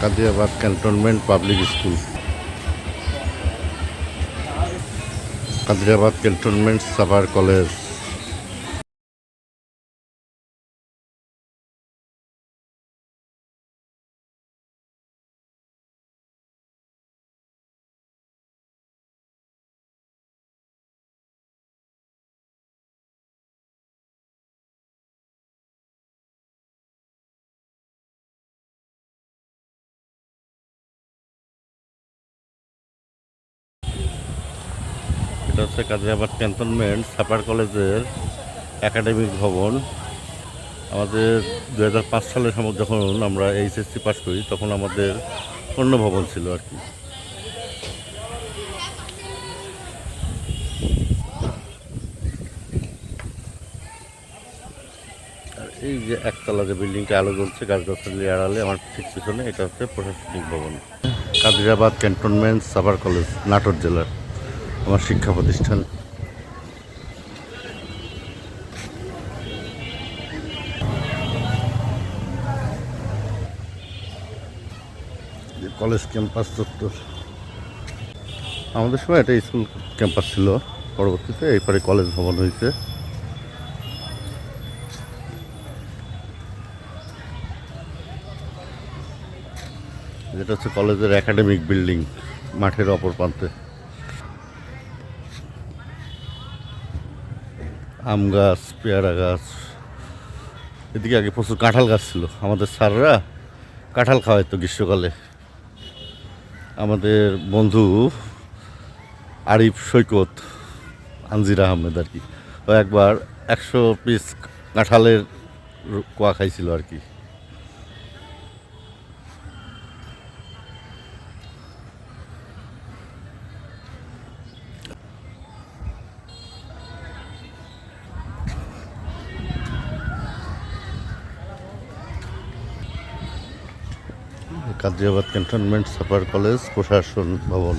কাদিয়াবাদ cantonment public school, Kadiabad cantonment Savar college. এটা হচ্ছে কাদিয়াবাদ cantonment Savar কলেজের একাডেমিক ভবন। আমাদের 2005 সালের সময় যখন আমরা এইচএসসি পাস করি তখন আমাদের অন্য ভবন ছিল আর কি। আর এই যে একতলা যে বিল্ডিংটা আলো জ্বলছে গাছগাছালি আড়ালে আমার ঠিক পিছনে, এটা হচ্ছে প্রশাসনিক ভবন। কাদিয়াবাদ ক্যান্টনমেন্ট সাভার কলেজ নাটোর জেলার আমার শিক্ষা প্রতিষ্ঠান। কলেজ ক্যাম্পাস চত্বর। আমাদের সময় এটা স্কুল ক্যাম্পাস ছিল, পরবর্তীতে এরপরে কলেজ ভবন হয়েছে। যেটা হচ্ছে কলেজের একাডেমিক বিল্ডিং মাঠের অপর প্রান্তে। আম গাছ, পেয়ারা গাছ, এদিকে আগে প্রচুর কাঁঠাল গাছ ছিল। আমাদের স্যাররা কাঁঠাল খাওয়াইতো গ্রীষ্মকালে। আমাদের বন্ধু আরিফ সৈকত, আনজির আহমেদ আর কি, ও একবার 100 পিস কাঁঠালের কোয়া খাইছিল আর কি। কাদিয়াবাদ ক্যান্টনমেন্ট সাভার কলেজ প্রশাসন ভবন।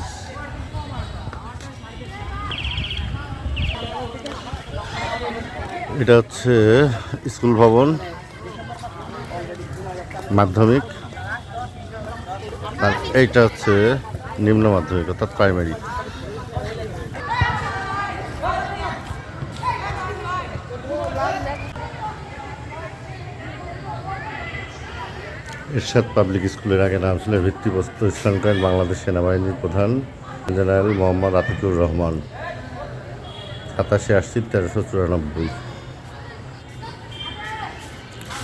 এটা হচ্ছে স্কুল ভবন মাধ্যমিক, আর এইটা হচ্ছে নিম্ন মাধ্যমিক অর্থাৎ প্রাইমারি। এরশাদ পাবলিক স্কুলের আগে নাম ছিল ভিত্তিপ্রস্তর ইসলামকালীন বাংলাদেশ সেনাবাহিনীর প্রধান জেনারেল মোহাম্মদ আতিকুর রহমান, 27/8/1394।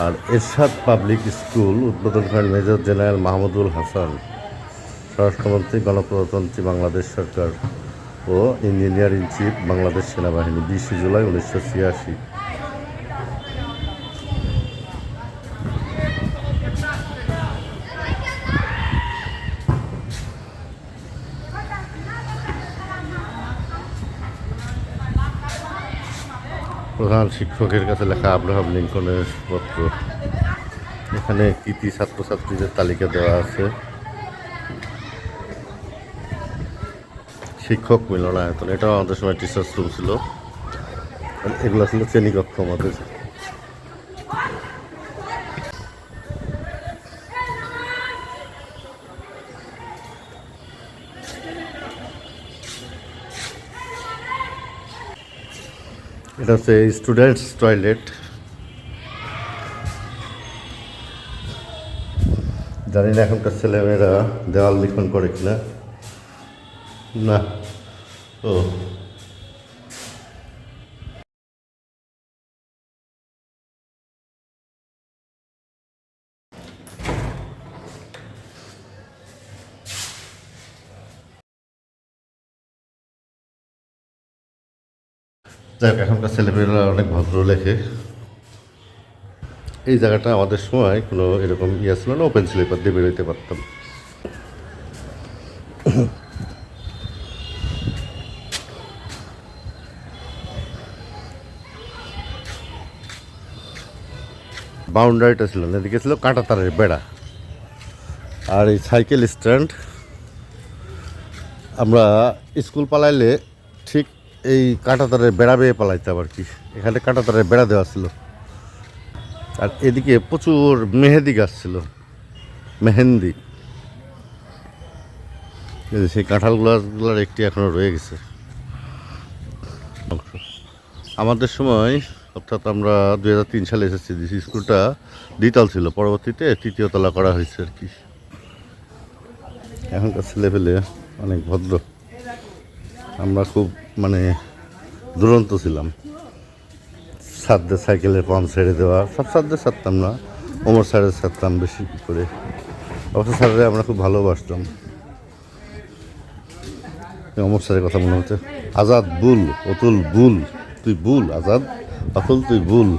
আর এরশাদ পাবলিক স্কুল উদ্বোধন করেন মেজর জেনারেল মাহমুদুল হাসান, স্বরাষ্ট্রমন্ত্রী, গণপ্রজাতন্ত্রী বাংলাদেশ সরকার ও ইঞ্জিনিয়ার ইন চিফ বাংলাদেশ সেনাবাহিনী, 20 জুলাই 1986। প্রধান শিক্ষকের কাছে লেখা আব্রাহাম লিঙ্কনের পত্র। এখানে কৃতি ছাত্রছাত্রীদের তালিকা দেওয়া আছে। শিক্ষক মিলনায়তন, এটাও আমাদের সময় টিচার্স রুম ছিল। এগুলো ছিল শ্রেণীকক্ষ আমাদের। এটা হচ্ছে স্টুডেন্টস টয়লেট। জানি না এখনকার ছেলেমেয়েরা দেওয়াল লিখন করে কিনা। না, ও যাই হোক, এখনকার ছেলেমেয়েরা অনেক ভদ্র লেখে। এই জায়গাটা আমাদের সময় কোনো এরকম ইয়ে ছিল না, ওপেন স্লিপার দিয়ে বেরোতে পারতাম। বাউন্ডারিটা ছিল না, এদিকে ছিল কাঁটা তারের বেড়া। আর এই সাইকেল স্ট্যান্ড, আমরা স্কুল পালাইলে ঠিক এই কাঁটা তারের বেড়া বেয়ে পালাইতাম আর কি। এখানে কাঁটা তারের বেড়া দেওয়া ছিল। আর এদিকে প্রচুর মেহেদি গাছ ছিল, মেহেন্দি। এই যে সেই কাঁঠালগুলার একটি এখনো রয়ে গেছে অংশ। আমাদের সময় অর্থাৎ আমরা 2003 সালে এসেছি, স্কুলটা দ্বিতল ছিল, পরবর্তীতে তৃতীয় তলা করা হয়েছে আর কি। এখনকার ছেলেপেলে অনেক ভদ্র, আমরা খুব মানে দুরন্ত ছিলাম। ছাদদের সাইকেলের পাম্প ছেড়ে দেওয়া, সব ছাদদের ছাড়তাম না, ওমর স্যারের ছাড়তাম বেশি করে। অবশ্য স্যারেরা আমরা খুব ভালোবাসতাম। অমর স্যারের কথা মনে হচ্ছে, আজাদ বুল, অতুল বুল, তুই বুল আজাদ, অতুল তুই বুল।